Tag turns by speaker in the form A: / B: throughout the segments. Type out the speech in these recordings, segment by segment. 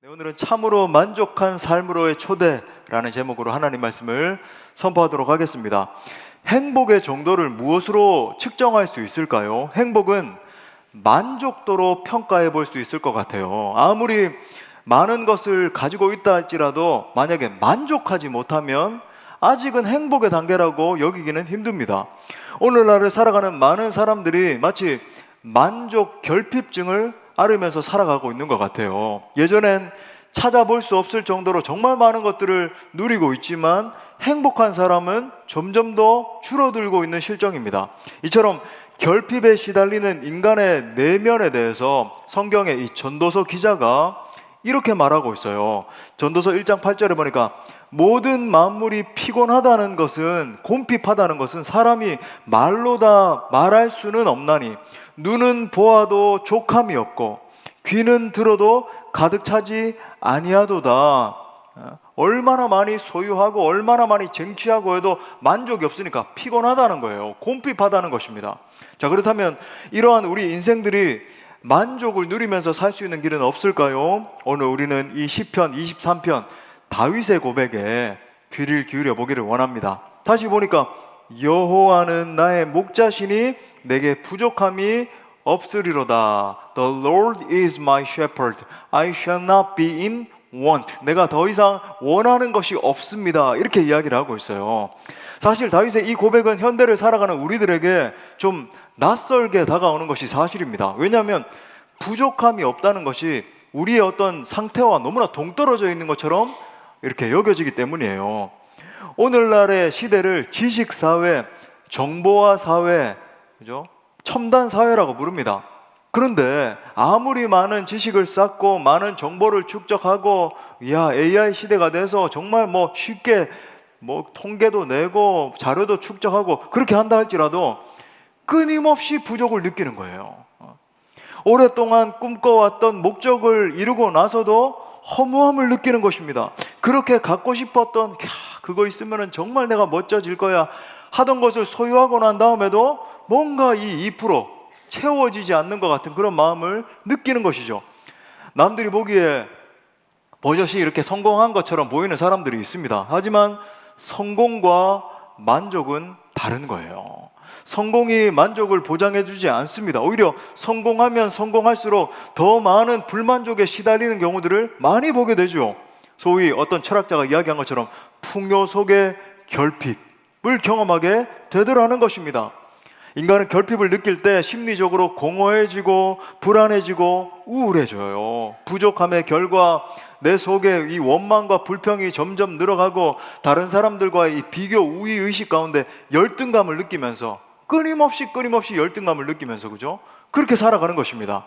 A: 네, 오늘은 참으로 만족한 삶으로의 초대라는 제목으로 하나님 말씀을 선포하도록 하겠습니다. 행복의 정도를 무엇으로 측정할 수 있을까요? 행복은 만족도로 평가해 볼 수 있을 것 같아요. 아무리 많은 것을 가지고 있다 할지라도 만약에 만족하지 못하면 아직은 행복의 단계라고 여기기는 힘듭니다. 오늘날을 살아가는 많은 사람들이 마치 만족 결핍증을 앓으면서 살아가고 있는 것 같아요. 예전엔 찾아볼 수 없을 정도로 정말 많은 것들을 누리고 있지만 행복한 사람은 점점 더 줄어들고 있는 실정입니다. 이처럼 결핍에 시달리는 인간의 내면에 대해서 성경의 이 전도서 기자가 이렇게 말하고 있어요. 전도서 1장 8절에 보니까 모든 만물이 피곤하다는 것은, 곰핍하다는 것은 사람이 말로 다 말할 수는 없나니 눈은 보아도 족함이 없고 귀는 들어도 가득 차지 아니하도다. 얼마나 많이 소유하고 얼마나 많이 쟁취하고 해도 만족이 없으니까 피곤하다는 거예요. 곰핍하다는 것입니다. 자, 그렇다면 이러한 우리 인생들이 만족을 누리면서 살 수 있는 길은 없을까요? 오늘 우리는 이 시편 23편 다윗의 고백에 귀를 기울여 보기를 원합니다. 다시 보니까 여호와는 나의 목자시니 내게 부족함이 없으리로다. The Lord is my shepherd. I shall not be in want. 내가 더 이상 원하는 것이 없습니다. 이렇게 이야기를 하고 있어요. 사실 다윗의 이 고백은 현대를 살아가는 우리들에게 좀 낯설게 다가오는 것이 사실입니다. 왜냐하면 부족함이 없다는 것이 우리의 어떤 상태와 너무나 동떨어져 있는 것처럼 이렇게 여겨지기 때문이에요. 오늘날의 시대를 지식사회, 정보화 사회, 그죠? 첨단 사회라고 부릅니다. 그런데 아무리 많은 지식을 쌓고 많은 정보를 축적하고 AI 시대가 돼서 정말 쉽게 통계도 내고 자료도 축적하고 그렇게 한다 할지라도 끊임없이 부족을 느끼는 거예요. 오랫동안 꿈꿔왔던 목적을 이루고 나서도 허무함을 느끼는 것입니다. 그렇게 갖고 싶었던 그거 있으면 정말 내가 멋져질 거야 하던 것을 소유하고 난 다음에도 뭔가 이 2% 채워지지 않는 것 같은 그런 마음을 느끼는 것이죠. 남들이 보기에 버젓이 이렇게 성공한 것처럼 보이는 사람들이 있습니다. 하지만 성공과 만족은 다른 거예요. 성공이 만족을 보장해주지 않습니다. 오히려 성공하면 성공할수록 더 많은 불만족에 시달리는 경우들을 많이 보게 되죠. 소위 어떤 철학자가 이야기한 것처럼 풍요 속의 결핍을 경험하게 되더라는 것입니다. 인간은 결핍을 느낄 때 심리적으로 공허해지고 불안해지고 우울해져요. 부족함의 결과 내 속에 이 원망과 불평이 점점 늘어가고 다른 사람들과의 이 비교 우위 의식 가운데 열등감을 느끼면서 끊임없이 열등감을 느끼면서 그죠? 그렇게 살아가는 것입니다.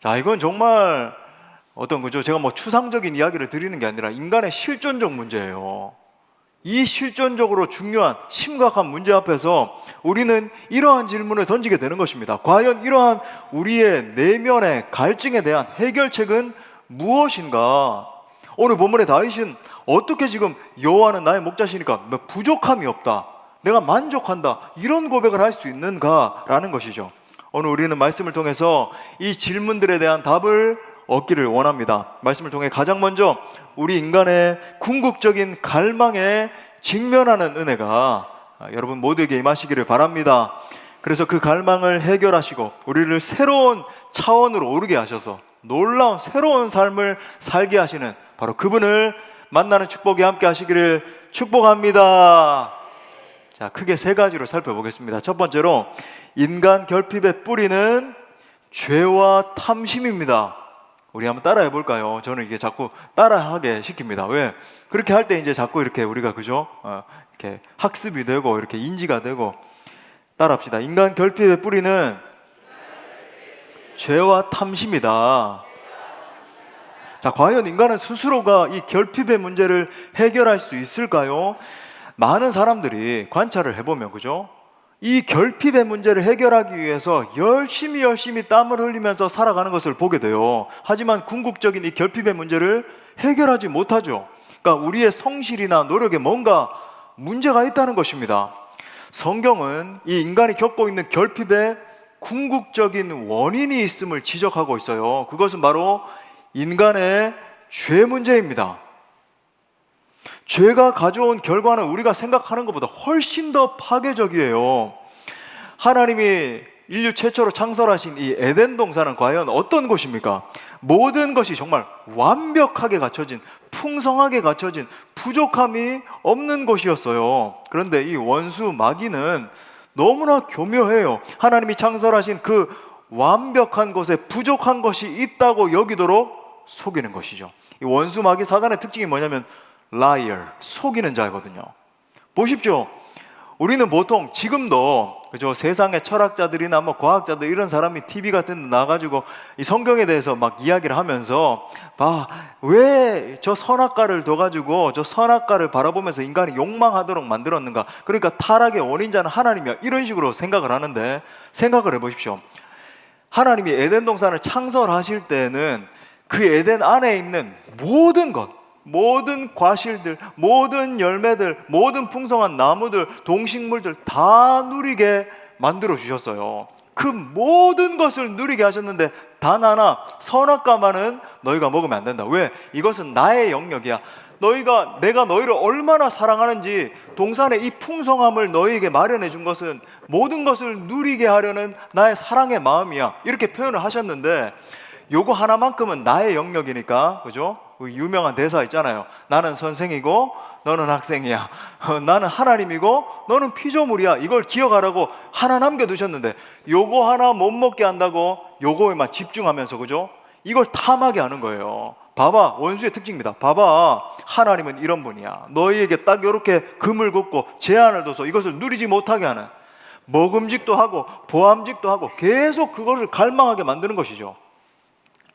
A: 자, 이건 정말 제가 추상적인 이야기를 드리는 게 아니라 인간의 실존적 문제예요. 이 실존적으로 중요한 심각한 문제 앞에서 우리는 이러한 질문을 던지게 되는 것입니다. 과연 이러한 우리의 내면의 갈증에 대한 해결책은 무엇인가? 오늘 본문의 다윗은 어떻게 지금 여호와는 나의 목자시니까 부족함이 없다, 내가 만족한다, 이런 고백을 할 수 있는가라는 것이죠. 오늘 우리는 말씀을 통해서 이 질문들에 대한 답을 얻기를 원합니다. 말씀을 통해 가장 먼저 우리 인간의 궁극적인 갈망에 직면하는 은혜가 여러분 모두에게 임하시기를 바랍니다. 그래서 그 갈망을 해결하시고 우리를 새로운 차원으로 오르게 하셔서 놀라운 새로운 삶을 살게 하시는 바로 그분을 만나는 축복이 함께 하시기를 축복합니다. 자, 크게 세 가지로 살펴보겠습니다. 첫 번째로 인간 결핍의 뿌리는 죄와 탐심입니다. 우리 한번 따라해 볼까요? 저는 이게 자꾸 따라하게 시킵니다. 왜? 그렇게 할 때 이제 자꾸 이렇게 우리가 그죠? 이렇게 학습이 되고 이렇게 인지가 되고 따라합시다. 인간 결핍의 뿌리는 죄와 탐심이다. 자, 과연 인간은 스스로가 이 결핍의 문제를 해결할 수 있을까요? 많은 사람들이 관찰을 해보면 그죠? 이 결핍의 문제를 해결하기 위해서 열심히 땀을 흘리면서 살아가는 것을 보게 돼요. 하지만 궁극적인 이 결핍의 문제를 해결하지 못하죠. 그러니까 우리의 성실이나 노력에 뭔가 문제가 있다는 것입니다. 성경은 이 인간이 겪고 있는 결핍의 궁극적인 원인이 있음을 지적하고 있어요. 그것은 바로 인간의 죄 문제입니다. 죄가 가져온 결과는 우리가 생각하는 것보다 훨씬 더 파괴적이에요. 하나님이 인류 최초로 창설하신 이 에덴 동산은 과연 어떤 곳입니까? 모든 것이 정말 완벽하게 갖춰진, 풍성하게 갖춰진, 부족함이 없는 곳이었어요. 그런데 이 원수 마귀는 너무나 교묘해요. 하나님이 창설하신 그 완벽한 곳에 부족한 것이 있다고 여기도록 속이는 것이죠. 이 원수 마귀 사단의 특징이 뭐냐면 liar, 속이는 자거든요. 보십시오. 우리는 보통 지금도 그죠, 세상의 철학자들이나 뭐 과학자들 이런 사람이 TV 같은 데 나가지고 이 성경에 대해서 막 이야기를 하면서 왜 저 선악과를 둬가지고 저 선악과를 바라보면서 인간이 욕망하도록 만들었는가, 그러니까 타락의 원인자는 하나님이야, 이런 식으로 생각을 하는데, 생각을 해보십시오. 하나님이 에덴 동산을 창설하실 때는 그 에덴 안에 있는 모든 것, 모든 과실들, 모든 열매들, 모든 풍성한 나무들, 동식물들 다 누리게 만들어 주셨어요. 그 모든 것을 누리게 하셨는데 단 하나, 선악과만은 너희가 먹으면 안 된다. 왜? 이것은 나의 영역이야. 내가 너희를 얼마나 사랑하는지, 동산의 이 풍성함을 너희에게 마련해 준 것은 모든 것을 누리게 하려는 나의 사랑의 마음이야, 이렇게 표현을 하셨는데, 요거 하나만큼은 나의 영역이니까, 그죠? 유명한 대사 있잖아요. 나는 선생이고 너는 학생이야. 나는 하나님이고 너는 피조물이야. 이걸 기억하라고 하나 남겨두셨는데, 요거 하나 못 먹게 한다고 요거에만 집중하면서, 그죠? 이걸 탐하게 하는 거예요. 봐봐, 원수의 특징입니다. 봐봐, 하나님은 이런 분이야. 너희에게 딱 이렇게 금을 긋고 제한을 둬서 이것을 누리지 못하게 하는, 먹음직도 하고 보암직도 하고 계속 그것을 갈망하게 만드는 것이죠.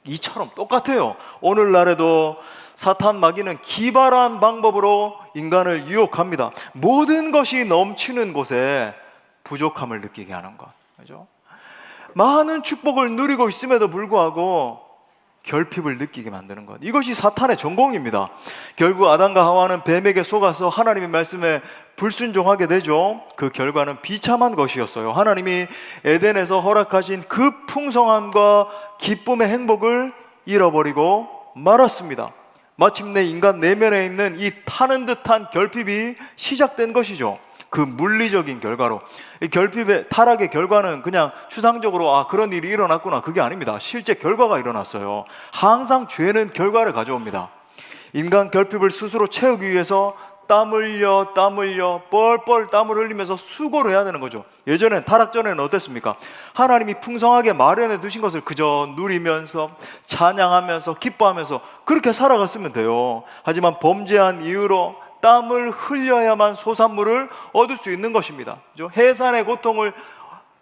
A: 이처럼 똑같아요. 오늘날에도 사탄 마귀는 기발한 방법으로 인간을 유혹합니다. 모든 것이 넘치는 곳에 부족함을 느끼게 하는 것, 그죠? 많은 축복을 누리고 있음에도 불구하고 결핍을 느끼게 만드는 것, 이것이 사탄의 전공입니다. 결국 아담과 하와는 뱀에게 속아서 하나님의 말씀에 불순종하게 되죠. 그 결과는 비참한 것이었어요. 하나님이 에덴에서 허락하신 그 풍성함과 기쁨의 행복을 잃어버리고 말았습니다. 마침내 인간 내면에 있는 이 타는 듯한 결핍이 시작된 것이죠. 그 물리적인 결과로. 이 결핍의 타락의 결과는 그냥 추상적으로 그런 일이 일어났구나, 그게 아닙니다. 실제 결과가 일어났어요. 항상 죄는 결과를 가져옵니다. 인간 결핍을 스스로 채우기 위해서 땀 흘려 뻘뻘 땀을 흘리면서 수고를 해야 되는 거죠. 예전엔, 타락 전에는 어땠습니까? 하나님이 풍성하게 마련해 두신 것을 그저 누리면서 찬양하면서 기뻐하면서 그렇게 살아갔으면 돼요. 하지만 범죄한 이유로 땀을 흘려야만 소산물을 얻을 수 있는 것입니다. 그죠? 해산의 고통을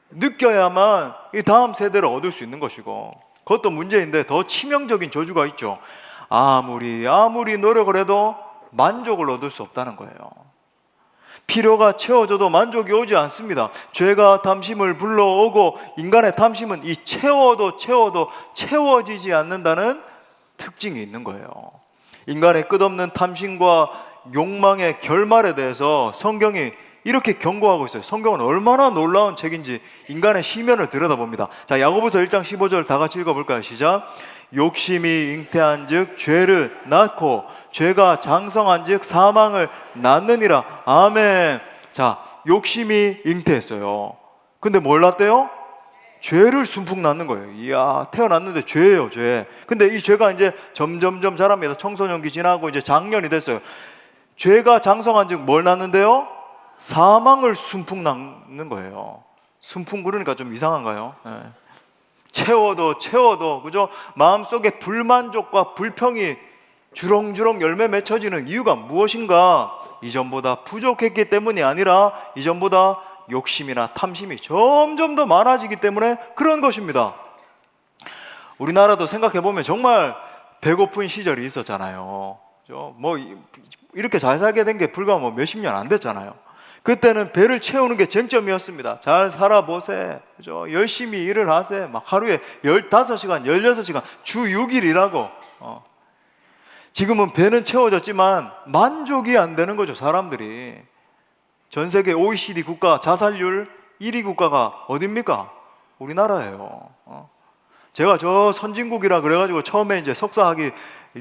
A: 느껴야만 이 다음 세대를 얻을 수 있는 것이고, 그것도 문제인데 더 치명적인 저주가 있죠. 아무리 노력을 해도 만족을 얻을 수 없다는 거예요. 필요가 채워져도 만족이 오지 않습니다. 죄가 탐심을 불러오고, 인간의 탐심은 이 채워도 채워지지 않는다는 특징이 있는 거예요. 인간의 끝없는 탐심과 욕망의 결말에 대해서 성경이 이렇게 경고하고 있어요. 성경은 얼마나 놀라운 책인지 인간의 심연을 들여다봅니다. 자, 야고보서 1장 15절 다 같이 읽어볼까요? 시작. 욕심이 잉태한 즉 죄를 낳고, 죄가 장성한 즉 사망을 낳느니라. 아멘. 자, 욕심이 잉태했어요. 근데 뭘 낳대요? 죄를 순풍 낳는 거예요. 이야, 태어났는데 죄예요, 죄. 근데 이 죄가 이제 점점점 자랍니다. 청소년기 지나고 이제 장년이 됐어요. 죄가 장성한 즉 뭘 낳는데요? 사망을 순풍 낳는 거예요. 순풍 그러니까 좀 이상한가요? 네. 채워도 그죠? 마음속에 불만족과 불평이 주렁주렁 열매 맺혀지는 이유가 무엇인가? 이전보다 부족했기 때문이 아니라 이전보다 욕심이나 탐심이 점점 더 많아지기 때문에 그런 것입니다. 우리나라도 생각해보면 정말 배고픈 시절이 있었잖아요. 뭐 이렇게 잘 살게 된 게 불과 뭐 몇십 년 안 됐잖아요. 그때는 배를 채우는 게 쟁점이었습니다. 잘 살아보세, 그죠? 열심히 일을 하세. 막 하루에 15시간, 16시간, 주 6일 일하고. 지금은 배는 채워졌지만 만족이 안 되는 거죠, 사람들이. 전 세계 OECD 국가 자살률 1위 국가가 어딥니까? 우리나라예요. 제가 저 선진국이라 그래가지고 처음에 이제 석사학위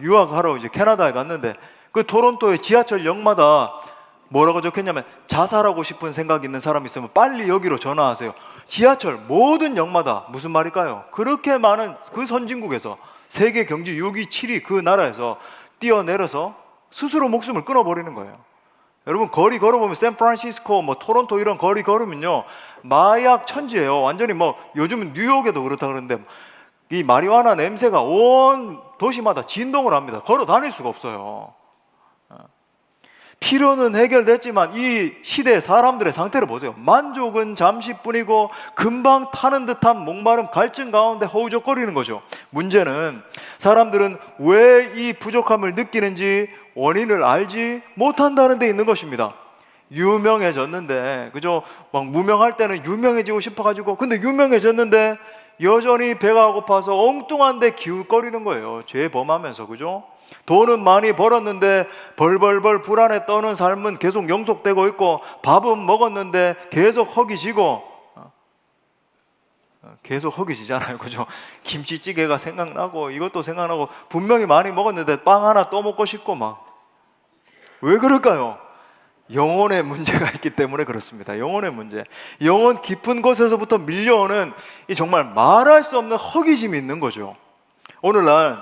A: 유학하러 이제 캐나다에 갔는데 그 토론토의 지하철역마다 뭐라고 적혔냐면 자살하고 싶은 생각이 있는 사람 있으면 빨리 여기로 전화하세요. 지하철 모든 역마다 무슨 말일까요? 그렇게 많은 그 선진국에서 세계 경제 6위, 7위 그 나라에서 뛰어내려서 스스로 목숨을 끊어버리는 거예요. 여러분 거리 걸어보면 샌프란시스코, 뭐 토론토 이런 거리 걸으면요 마약 천지예요. 완전히 뭐 요즘은 뉴욕에도 그렇다 그러는데 이 마리화나 냄새가 온 도시마다 진동을 합니다. 걸어 다닐 수가 없어요. 필요는 해결됐지만 이 시대의 사람들의 상태를 보세요. 만족은 잠시뿐이고 금방 타는 듯한 목마름, 갈증 가운데 허우적거리는 거죠. 문제는 사람들은 왜 이 부족함을 느끼는지 원인을 알지 못한다는 데 있는 것입니다. 유명해졌는데, 그죠? 막 무명할 때는 유명해지고 싶어가지고, 근데 유명해졌는데 여전히 배가 고파서 엉뚱한 데 기웃거리는 거예요. 죄 범하면서, 그죠? 돈은 많이 벌었는데 벌벌벌 불안에 떠는 삶은 계속 영속되고 있고, 밥은 먹었는데 계속 허기지고, 계속 허기지잖아요, 그죠? 김치찌개가 생각나고 이것도 생각나고 분명히 많이 먹었는데 빵 하나 또 먹고 싶고 막. 왜 그럴까요? 영혼의 문제가 있기 때문에 그렇습니다. 영혼의 문제, 영혼 깊은 곳에서부터 밀려오는 이 정말 말할 수 없는 허기짐이 있는 거죠. 오늘날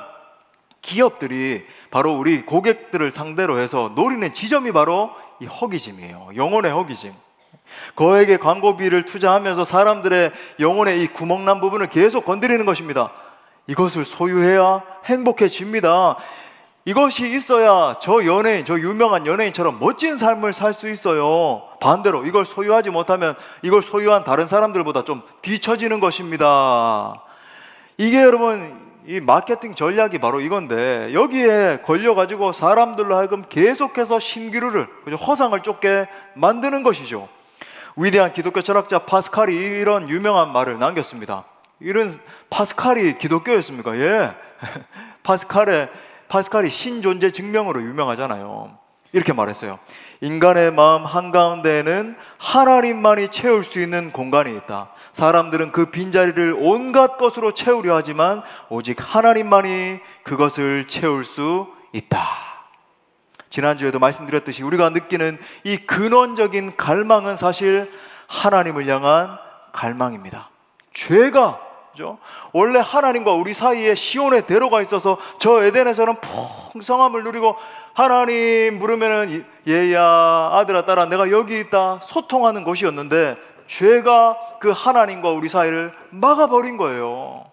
A: 기업들이 바로 우리 고객들을 상대로 해서 노리는 지점이 바로 이 허기짐이에요. 영혼의 허기짐. 거액의 광고비를 투자하면서 사람들의 영혼의 이 구멍난 부분을 계속 건드리는 것입니다. 이것을 소유해야 행복해집니다. 이것이 있어야 저 연예인, 저 유명한 연예인처럼 멋진 삶을 살 수 있어요. 반대로 이걸 소유하지 못하면 이걸 소유한 다른 사람들보다 좀 뒤처지는 것입니다. 이게 여러분 이 마케팅 전략이 바로 이건데, 여기에 걸려가지고 사람들로 하여금 계속해서 신기루를, 허상을 쫓게 만드는 것이죠. 위대한 기독교 철학자 파스칼이 이런 유명한 말을 남겼습니다. 이런 파스칼이 기독교였습니까? 예. 파스칼이 신존재 증명으로 유명하잖아요. 이렇게 말했어요. 인간의 마음 한가운데에는 하나님만이 채울 수 있는 공간이 있다. 사람들은 그 빈자리를 온갖 것으로 채우려 하지만 오직 하나님만이 그것을 채울 수 있다. 지난주에도 말씀드렸듯이 우리가 느끼는 이 근원적인 갈망은 사실 하나님을 향한 갈망입니다. 죄가, 그죠? 원래 하나님과 우리 사이에 시온의 대로가 있어서 저 에덴에서는 풍성함을 누리고 하나님 부르면은 얘야 아들아 딸아 내가 여기 있다 소통하는 곳이었는데, 죄가 그 하나님과 우리 사이를 막아버린 거예요.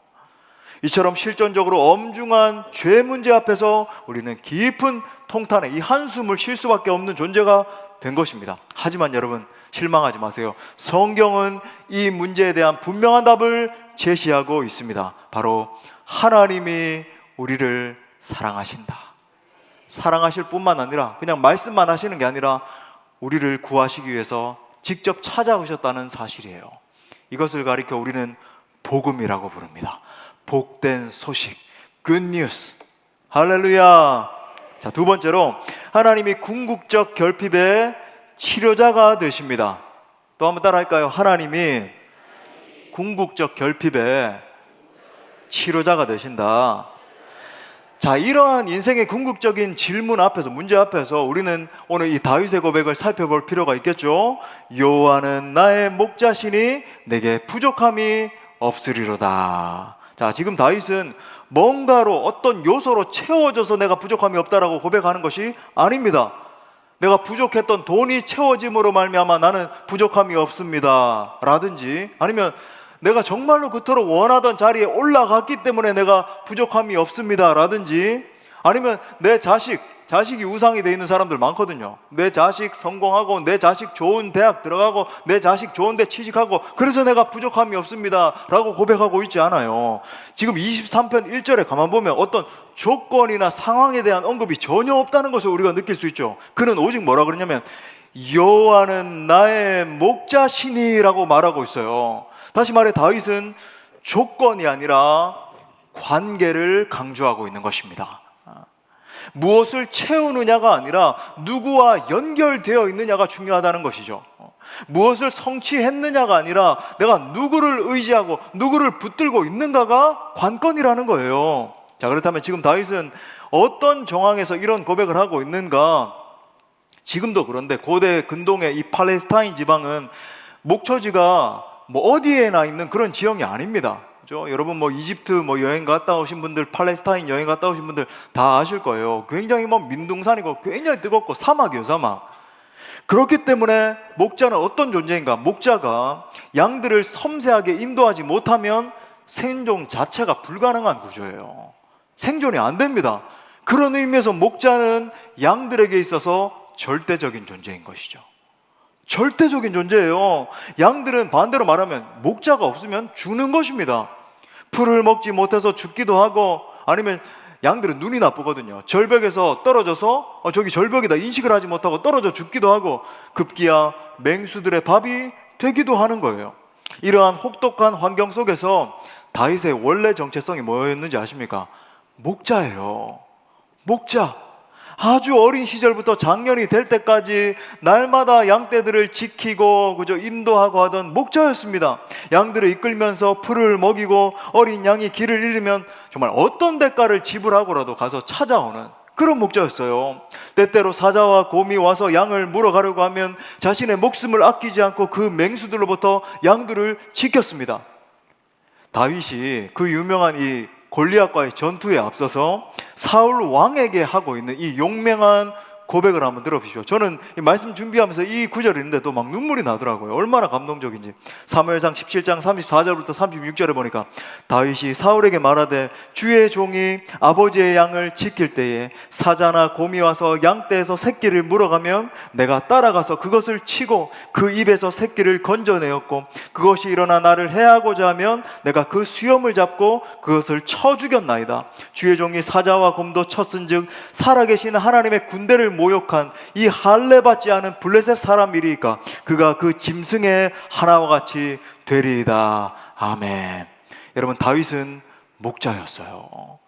A: 이처럼 실존적으로 엄중한 죄 문제 앞에서 우리는 깊은 통탄에 이 한숨을 쉴 수밖에 없는 존재가 된 것입니다. 하지만 여러분 실망하지 마세요. 성경은 이 문제에 대한 분명한 답을 제시하고 있습니다. 바로 하나님이 우리를 사랑하신다. 사랑하실 뿐만 아니라 그냥 말씀만 하시는 게 아니라 우리를 구하시기 위해서 직접 찾아오셨다는 사실이에요. 이것을 가리켜 우리는 복음이라고 부릅니다. 복된 소식, good news. 할렐루야. 자, 두 번째로 하나님이 궁극적 결핍의 치료자가 되십니다. 또 한번 따라할까요? 하나님이 궁극적 결핍의 치료자가 되신다. 자, 이러한 인생의 궁극적인 질문 앞에서, 문제 앞에서 우리는 오늘 이 다윗의 고백을 살펴볼 필요가 있겠죠. 여호와는 나의 목자시니 내게 부족함이 없으리로다. 자, 지금 다윗은 뭔가로 어떤 요소로 채워져서 내가 부족함이 없다라고 고백하는 것이 아닙니다. 내가 부족했던 돈이 채워짐으로 말미암아 나는 부족함이 없습니다 라든지, 아니면 내가 정말로 그토록 원하던 자리에 올라갔기 때문에 내가 부족함이 없습니다 라든지, 아니면 내 자식이 우상이 돼 있는 사람들 많거든요. 내 자식 성공하고 내 자식 좋은 대학 들어가고 내 자식 좋은 데 취직하고 그래서 내가 부족함이 없습니다 라고 고백하고 있지 않아요. 지금 23편 1절에 가만 보면 어떤 조건이나 상황에 대한 언급이 전혀 없다는 것을 우리가 느낄 수 있죠. 그는 오직 뭐라 그러냐면 여호와는 나의 목자시니라고 말하고 있어요. 다시 말해 다윗은 조건이 아니라 관계를 강조하고 있는 것입니다. 무엇을 채우느냐가 아니라 누구와 연결되어 있느냐가 중요하다는 것이죠. 무엇을 성취했느냐가 아니라 내가 누구를 의지하고 누구를 붙들고 있는가가 관건이라는 거예요. 자, 그렇다면 지금 다윗은 어떤 정황에서 이런 고백을 하고 있는가? 지금도 그런데 고대 근동의 이 팔레스타인 지방은 목초지가 뭐 어디에나 있는 그런 지형이 아닙니다. 그죠? 여러분 뭐 이집트 뭐 여행 갔다 오신 분들, 팔레스타인 여행 갔다 오신 분들 다 아실 거예요. 굉장히 뭐 민둥산이고 굉장히 뜨겁고 사막이에요, 사막. 그렇기 때문에 목자는 어떤 존재인가? 목자가 양들을 섬세하게 인도하지 못하면 생존 자체가 불가능한 구조예요. 생존이 안 됩니다. 그런 의미에서 목자는 양들에게 있어서 절대적인 존재인 것이죠. 절대적인 존재예요. 양들은 반대로 말하면 목자가 없으면 죽는 것입니다. 풀을 먹지 못해서 죽기도 하고, 아니면 양들은 눈이 나쁘거든요. 절벽에서 떨어져서 저기 절벽이다 인식을 하지 못하고 떨어져 죽기도 하고, 급기야 맹수들의 밥이 되기도 하는 거예요. 이러한 혹독한 환경 속에서 다윗의 원래 정체성이 뭐였는지 아십니까? 목자예요. 목자. 아주 어린 시절부터 장년이 될 때까지 날마다 양떼들을 지키고 그저 인도하고 하던 목자였습니다. 양들을 이끌면서 풀을 먹이고 어린 양이 길을 잃으면 정말 어떤 대가를 지불하고라도 가서 찾아오는 그런 목자였어요. 때때로 사자와 곰이 와서 양을 물어가려고 하면 자신의 목숨을 아끼지 않고 그 맹수들로부터 양들을 지켰습니다. 다윗이 그 유명한 이 골리앗과의 전투에 앞서서 사울 왕에게 하고 있는 이 용맹한 고백을 한번 들어보시죠. 저는 이 말씀 준비하면서 이 구절이 있는데도 막 눈물이 나더라고요. 얼마나 감동적인지. 사무엘상 17장 34절부터 36절에 보니까 다윗이 사울에게 말하되 주의 종이 아버지의 양을 지킬 때에 사자나 곰이 와서 양떼에서 새끼를 물어가면 내가 따라가서 그것을 치고 그 입에서 새끼를 건져내었고 그것이 일어나 나를 해하고자 하면 내가 그 수염을 잡고 그것을 쳐 죽였나이다. 주의 종이 사자와 곰도 쳤은즉 살아계신 하나님의 군대를 모욕한 이 할례 받지 않은 블레셋 사람이리까 그가 그 짐승의 하나와 같이 되리이다. 아멘. 여러분, 다윗은 목자였어요.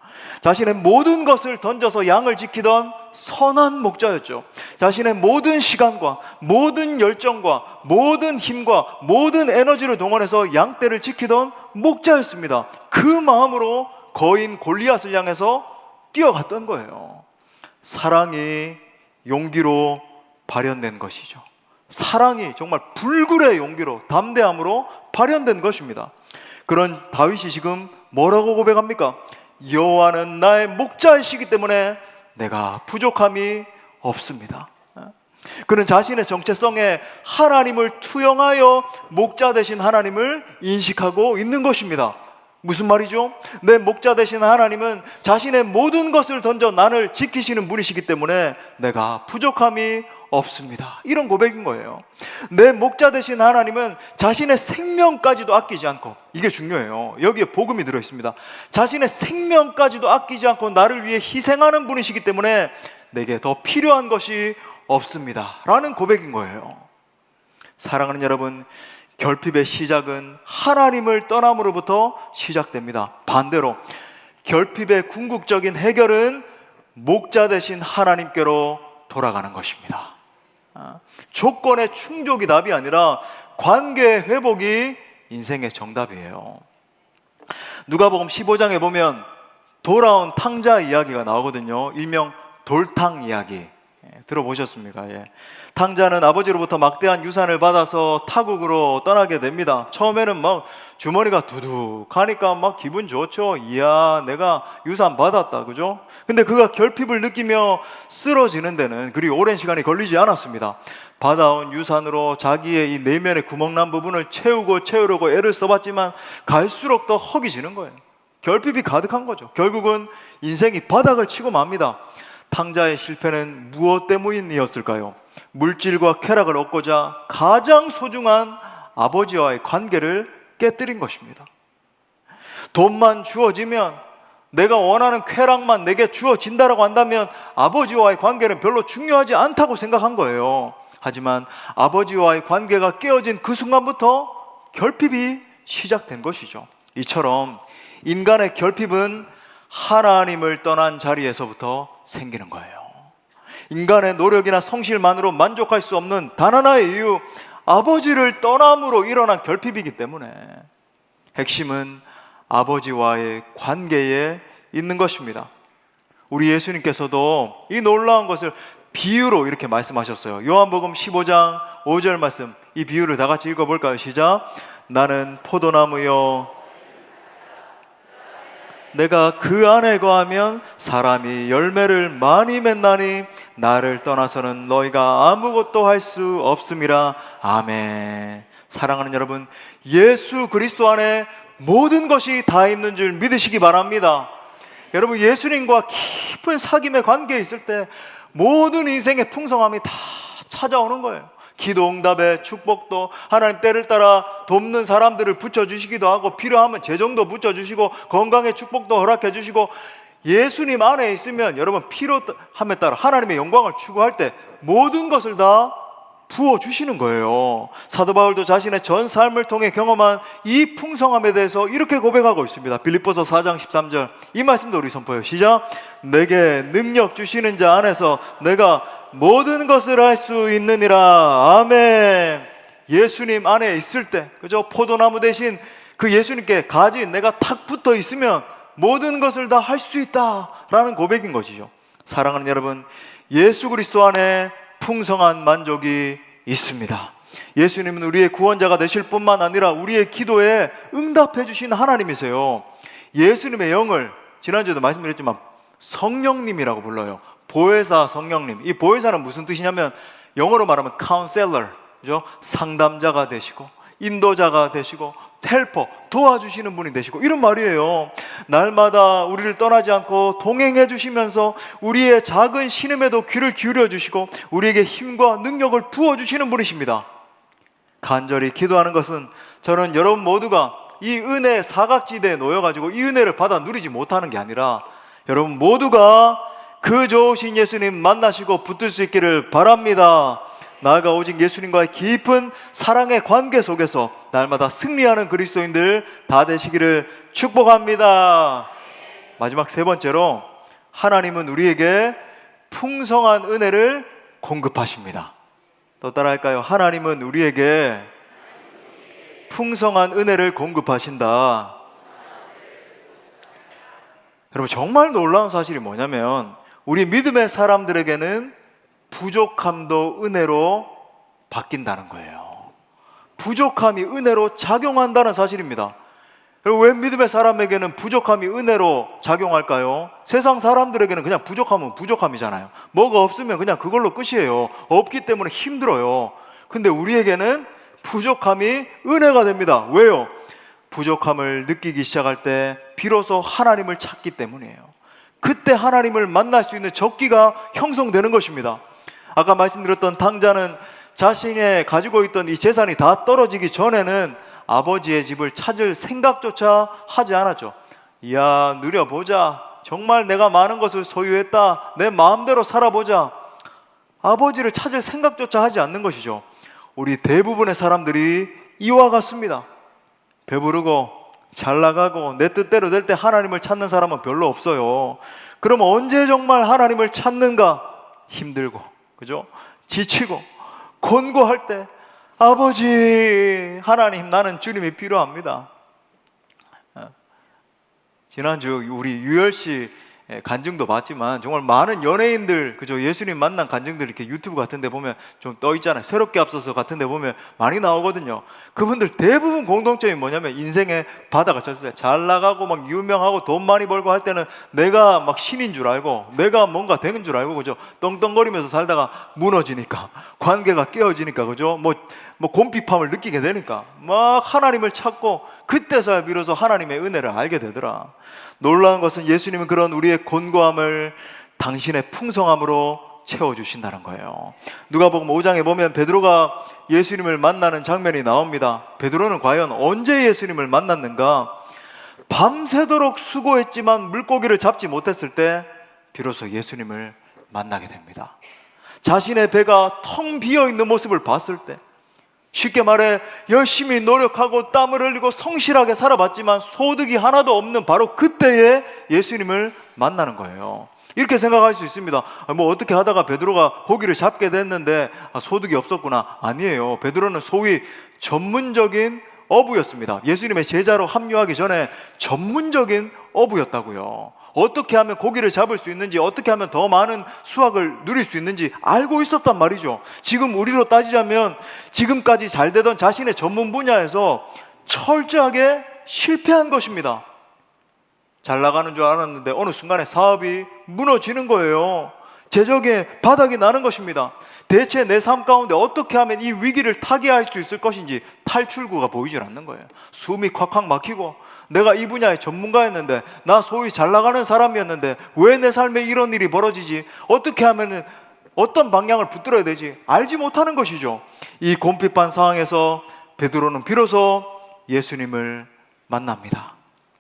A: 자신의 모든 것을 던져서 양을 지키던 선한 목자였죠. 자신의 모든 시간과 모든 열정과 모든 힘과 모든 에너지를 동원해서 양떼를 지키던 목자였습니다. 그 마음으로 거인 골리앗을 향해서 뛰어갔던 거예요. 사랑이 용기로 발현된 것이죠. 사랑이 정말 불굴의 용기로, 담대함으로 발현된 것입니다. 그런 다윗이 지금 뭐라고 고백합니까? 여호와는 나의 목자이시기 때문에 내가 부족함이 없습니다. 그는 자신의 정체성에 하나님을 투영하여 목자 되신 하나님을 인식하고 있는 것입니다. 무슨 말이죠? 내 목자 되신 하나님은 자신의 모든 것을 던져 나를 지키시는 분이시기 때문에 내가 부족함이 없습니다. 이런 고백인 거예요. 내 목자 되신 하나님은 자신의 생명까지도 아끼지 않고, 이게 중요해요. 여기에 복음이 들어있습니다. 자신의 생명까지도 아끼지 않고 나를 위해 희생하는 분이시기 때문에 내게 더 필요한 것이 없습니다. 라는 고백인 거예요. 사랑하는 여러분, 결핍의 시작은 하나님을 떠남으로부터 시작됩니다. 반대로 결핍의 궁극적인 해결은 목자 되신 하나님께로 돌아가는 것입니다. 조건의 충족이 답이 아니라 관계의 회복이 인생의 정답이에요. 누가복음 15장에 보면 돌아온 탕자 이야기가 나오거든요. 일명 돌탕 이야기. 들어보셨습니까? 예. 탕자는 아버지로부터 막대한 유산을 받아서 타국으로 떠나게 됩니다. 처음에는 막 주머니가 두둑하니까 막 기분 좋죠. 이야, 내가 유산 받았다, 그죠? 근데 그가 결핍을 느끼며 쓰러지는 데는 그리 오랜 시간이 걸리지 않았습니다. 받아온 유산으로 자기의 이 내면의 구멍난 부분을 채우려고 애를 써봤지만 갈수록 더 허기지는 거예요. 결핍이 가득한 거죠. 결국은 인생이 바닥을 치고 맙니다. 탕자의 실패는 무엇 때문이었을까요? 물질과 쾌락을 얻고자 가장 소중한 아버지와의 관계를 깨뜨린 것입니다. 돈만 주어지면, 내가 원하는 쾌락만 내게 주어진다라고 한다면 아버지와의 관계는 별로 중요하지 않다고 생각한 거예요. 하지만 아버지와의 관계가 깨어진 그 순간부터 결핍이 시작된 것이죠. 이처럼 인간의 결핍은 하나님을 떠난 자리에서부터 생기는 거예요. 인간의 노력이나 성실만으로 만족할 수 없는 단 하나의 이유, 아버지를 떠남으로 일어난 결핍이기 때문에 핵심은 아버지와의 관계에 있는 것입니다. 우리 예수님께서도 이 놀라운 것을 비유로 이렇게 말씀하셨어요. 요한복음 15장 5절 말씀, 이 비유를 다 같이 읽어볼까요? 시작. 나는 포도나무요, 내가 그 안에 거하면 사람이 열매를 많이 맺나니 나를 떠나서는 너희가 아무것도 할 수 없음이라. 아멘. 사랑하는 여러분, 예수 그리스도 안에 모든 것이 다 있는 줄 믿으시기 바랍니다. 여러분, 예수님과 깊은 사귐의 관계에 있을 때 모든 인생의 풍성함이 다 찾아오는 거예요. 기도 응답의 축복도, 하나님 때를 따라 돕는 사람들을 붙여주시기도 하고, 필요하면 재정도 붙여주시고, 건강의 축복도 허락해 주시고, 예수님 안에 있으면 여러분 필요함에 따라 하나님의 영광을 추구할 때 모든 것을 다 부어주시는 거예요. 사도 바울도 자신의 전 삶을 통해 경험한 이 풍성함에 대해서 이렇게 고백하고 있습니다. 빌립보서 4장 13절, 이 말씀도 우리 선포해요. 시작. 내게 능력 주시는 자 안에서 내가 모든 것을 할 수 있느니라. 아멘. 예수님 안에 있을 때, 그죠? 포도나무 대신 그 예수님께 가진 내가 탁 붙어 있으면 모든 것을 다 할 수 있다라는 고백인 것이죠. 사랑하는 여러분, 예수 그리스도 안에 풍성한 만족이 있습니다. 예수님은 우리의 구원자가 되실 뿐만 아니라 우리의 기도에 응답해 주신 하나님이세요. 예수님의 영을 지난주에도 말씀드렸지만 성령님이라고 불러요. 보혜사 성령님. 이 보혜사는 무슨 뜻이냐면 영어로 말하면 카운셀러, 그죠? 상담자가 되시고 인도자가 되시고 헬퍼, 도와주시는 분이 되시고, 이런 말이에요. 날마다 우리를 떠나지 않고 동행해 주시면서 우리의 작은 신음에도 귀를 기울여 주시고 우리에게 힘과 능력을 부어주시는 분이십니다. 간절히 기도하는 것은 저는 여러분 모두가 이 은혜의 사각지대에 놓여가지고 이 은혜를 받아 누리지 못하는 게 아니라 여러분 모두가 그 좋으신 예수님 만나시고 붙들 수 있기를 바랍니다. 나아가 오직 예수님과의 깊은 사랑의 관계 속에서 날마다 승리하는 그리스도인들 다 되시기를 축복합니다. 마지막 세 번째로, 하나님은 우리에게 풍성한 은혜를 공급하십니다. 또 따라할까요? 하나님은 우리에게 풍성한 은혜를 공급하신다. 여러분, 정말 놀라운 사실이 뭐냐면 우리 믿음의 사람들에게는 부족함도 은혜로 바뀐다는 거예요. 부족함이 은혜로 작용한다는 사실입니다. 왜 믿음의 사람에게는 부족함이 은혜로 작용할까요? 세상 사람들에게는 그냥 부족함은 부족함이잖아요. 뭐가 없으면 그냥 그걸로 끝이에요. 없기 때문에 힘들어요. 근데 우리에게는 부족함이 은혜가 됩니다. 왜요? 부족함을 느끼기 시작할 때 비로소 하나님을 찾기 때문이에요. 그때 하나님을 만날 수 있는 적기가 형성되는 것입니다. 아까 말씀드렸던 당자는 자신의 가지고 있던 이 재산이 다 떨어지기 전에는 아버지의 집을 찾을 생각조차 하지 않았죠. 이야, 누려보자. 정말 내가 많은 것을 소유했다. 내 마음대로 살아보자. 아버지를 찾을 생각조차 하지 않는 것이죠. 우리 대부분의 사람들이 이와 같습니다. 배부르고 잘 나가고 내 뜻대로 될 때 하나님을 찾는 사람은 별로 없어요. 그럼 언제 정말 하나님을 찾는가? 힘들고, 그죠? 지치고 곤고할 때 아버지 하나님, 나는 주님이 필요합니다. 지난주 우리 유열씨 간증도 봤지만 정말 많은 연예인들, 그죠? 예수님 만난 간증들 이렇게 유튜브 같은 데 보면 좀 떠 있잖아요. 새롭게 앞서서 같은 데 보면 많이 나오거든요. 그분들 대부분 공통점이 뭐냐면 인생의 바다가 쳤어요. 잘 나가고 막 유명하고 돈 많이 벌고 할 때는 내가 막 신인 줄 알고 내가 뭔가 되는 줄 알고, 그죠? 떵떵거리면서 살다가 무너지니까, 관계가 깨어지니까, 그죠? 뭐 곰핍함을 느끼게 되니까 막 하나님을 찾고 그때서야 비로소 하나님의 은혜를 알게 되더라. 놀라운 것은 예수님은 그런 우리의 곤고함을 당신의 풍성함으로 채워주신다는 거예요. 누가복음 5장에 보면 베드로가 예수님을 만나는 장면이 나옵니다. 베드로는 과연 언제 예수님을 만났는가? 밤새도록 수고했지만 물고기를 잡지 못했을 때 비로소 예수님을 만나게 됩니다. 자신의 배가 텅 비어있는 모습을 봤을 때, 쉽게 말해 열심히 노력하고 땀을 흘리고 성실하게 살아봤지만 소득이 하나도 없는 바로 그때에 예수님을 만나는 거예요. 이렇게 생각할 수 있습니다. 뭐 어떻게 하다가 베드로가 고기를 잡게 됐는데 소득이 없었구나. 아니에요. 베드로는 소위 전문적인 어부였습니다. 예수님의 제자로 합류하기 전에 전문적인 어부였다고요. 어떻게 하면 고기를 잡을 수 있는지, 어떻게 하면 더 많은 수확을 누릴 수 있는지 알고 있었단 말이죠. 지금 우리로 따지자면 지금까지 잘 되던 자신의 전문 분야에서 철저하게 실패한 것입니다. 잘 나가는 줄 알았는데 어느 순간에 사업이 무너지는 거예요. 재정의 바닥이 나는 것입니다. 대체 내 삶 가운데 어떻게 하면 이 위기를 타개할 수 있을 것인지 탈출구가 보이질 않는 거예요. 숨이 콱콱 막히고, 내가 이 분야의 전문가였는데, 나 소위 잘 나가는 사람이었는데 왜 내 삶에 이런 일이 벌어지지? 어떻게 하면 어떤 방향을 붙들어야 되지? 알지 못하는 것이죠. 이 곰핍한 상황에서 베드로는 비로소 예수님을 만납니다.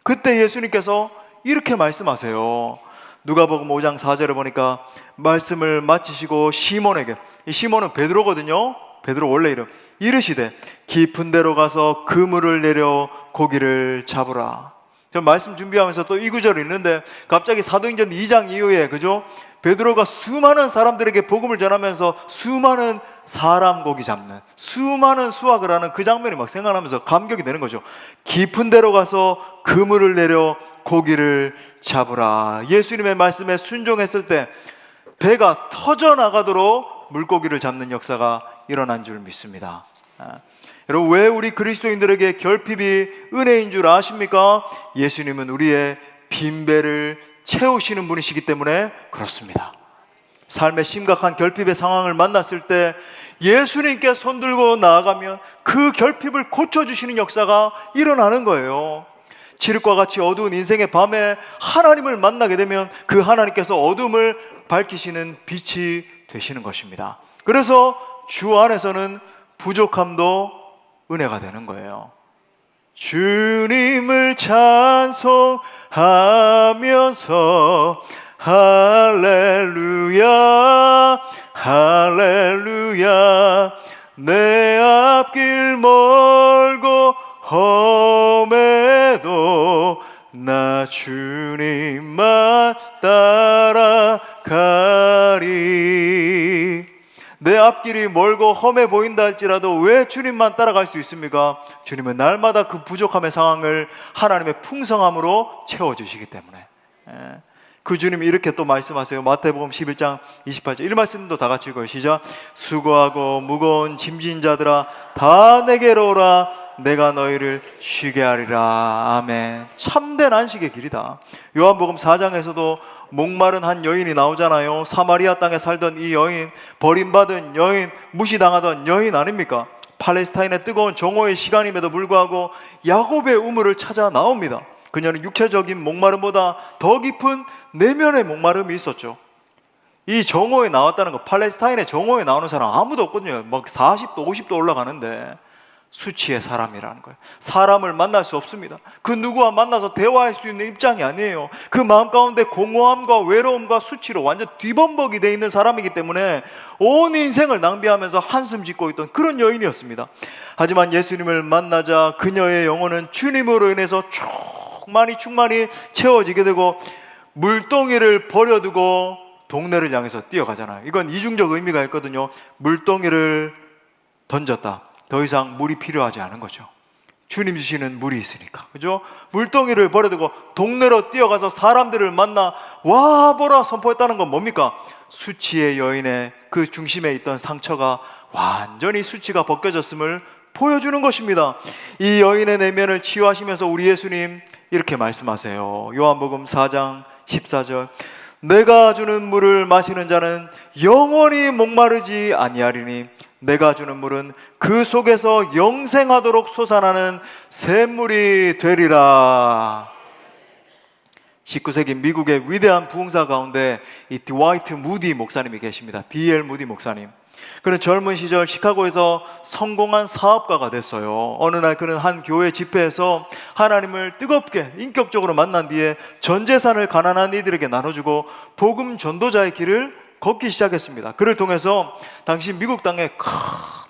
A: 그때 예수님께서 이렇게 말씀하세요. 누가복음 5장 4절에 보니까 말씀을 마치시고 시몬에게, 이 시몬은 베드로거든요. 베드로 원래 이름. 이르시되 깊은 데로 가서 그물을 내려 고기를 잡으라. 저 말씀 준비하면서 또 이 구절이 있는데, 갑자기 사도행전 2장 이후에, 그죠? 베드로가 수많은 사람들에게 복음을 전하면서 수많은 사람 고기 잡는, 수많은 수확을 하는 그 장면이 막 생각나면서 감격이 되는 거죠. 깊은 데로 가서 그물을 내려 고기를 잡으라. 예수님의 말씀에 순종했을 때 배가 터져나가도록 물고기를 잡는 역사가 일어난 줄 믿습니다. 여러분, 왜 우리 그리스도인들에게 결핍이 은혜인 줄 아십니까? 예수님은 우리의 빈배를 채우시는 분이시기 때문에 그렇습니다. 삶의 심각한 결핍의 상황을 만났을 때 예수님께 손들고 나아가면 그 결핍을 고쳐주시는 역사가 일어나는 거예요. 칠흑과 같이 어두운 인생의 밤에 하나님을 만나게 되면 그 하나님께서 어둠을 밝히시는 빛이 되시는 것입니다. 그래서 주 안에서는 부족함도 은혜가 되는 거예요. 주님을 찬송하면서 할렐루야 할렐루야, 내 앞길 멀고 험해도 나 주님만 따라가리. 내 앞길이 멀고 험해 보인다 할지라도 왜 주님만 따라갈 수 있습니까? 주님은 날마다 그 부족함의 상황을 하나님의 풍성함으로 채워주시기 때문에. 그 주님이 이렇게 또 말씀하세요. 마태복음 11장 28절. 이 말씀도 다 같이 읽어요. 시작. 수고하고 무거운 짐진 자들아 다 내게로 오라, 내가 너희를 쉬게 하리라. 아멘. 참된 안식의 길이다. 요한복음 4장에서도 목마른 한 여인이 나오잖아요. 사마리아 땅에 살던 이 여인, 버림받은 여인, 무시당하던 여인 아닙니까? 팔레스타인의 뜨거운 정오의 시간임에도 불구하고 야곱의 우물을 찾아 나옵니다. 그녀는 육체적인 목마름보다 더 깊은 내면의 목마름이 있었죠. 이 정오에 나왔다는 거, 팔레스타인의 정오에 나오는 사람 아무도 없거든요. 막 40도 50도 올라가는데 수치의 사람이라는 거예요. 사람을 만날 수 없습니다. 그 누구와 만나서 대화할 수 있는 입장이 아니에요. 그 마음 가운데 공허함과 외로움과 수치로 완전 뒤범벅이 되어 있는 사람이기 때문에 온 인생을 낭비하면서 한숨 짓고 있던 그런 여인이었습니다. 하지만 예수님을 만나자 그녀의 영혼은 주님으로 인해서 충만히 채워지게 되고, 물동이를 버려두고 동네를 향해서 뛰어가잖아요. 이건 이중적 의미가 있거든요. 물동이를 던졌다. 더 이상 물이 필요하지 않은 거죠. 주님 주시는 물이 있으니까, 그죠? 물동이를 버려두고 동네로 뛰어가서 사람들을 만나 와보라 선포했다는 건 뭡니까? 수치의 여인의 그 중심에 있던 상처가 완전히 수치가 벗겨졌음을 보여주는 것입니다. 이 여인의 내면을 치유하시면서 우리 예수님 이렇게 말씀하세요. 요한복음 4장 14절. 내가 주는 물을 마시는 자는 영원히 목마르지 아니하리니 내가 주는 물은 그 속에서 영생하도록 솟아나는 샘물이 되리라. 19세기 미국의 위대한 부흥사 가운데 이 드와이트 무디 목사님이 계십니다. D.L. 무디 목사님. 그는 젊은 시절 시카고에서 성공한 사업가가 됐어요. 어느 날 그는 한 교회 집회에서 하나님을 뜨겁게 인격적으로 만난 뒤에 전 재산을 가난한 이들에게 나눠주고 복음 전도자의 길을 걷기 시작했습니다. 그를 통해서 당시 미국 땅에 큰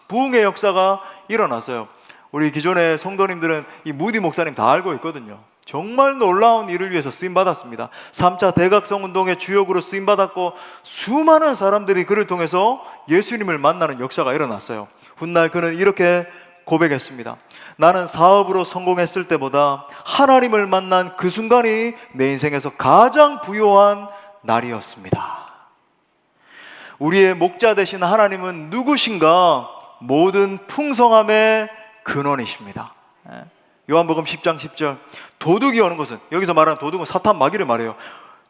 A: 부흥의 역사가 일어났어요. 우리 기존의 성도님들은 이 무디 목사님 다 알고 있거든요. 정말 놀라운 일을 위해서 쓰임받았습니다. 3차 대각성 운동의 주역으로 쓰임받았고 수많은 사람들이 그를 통해서 예수님을 만나는 역사가 일어났어요. 훗날 그는 이렇게 고백했습니다. 나는 사업으로 성공했을 때보다 하나님을 만난 그 순간이 내 인생에서 가장 부요한 날이었습니다. 우리의 목자 되신 하나님은 누구신가? 모든 풍성함의 근원이십니다. 요한복음 10장 10절, 도둑이 오는 것은, 여기서 말하는 도둑은 사탄 마귀를 말해요.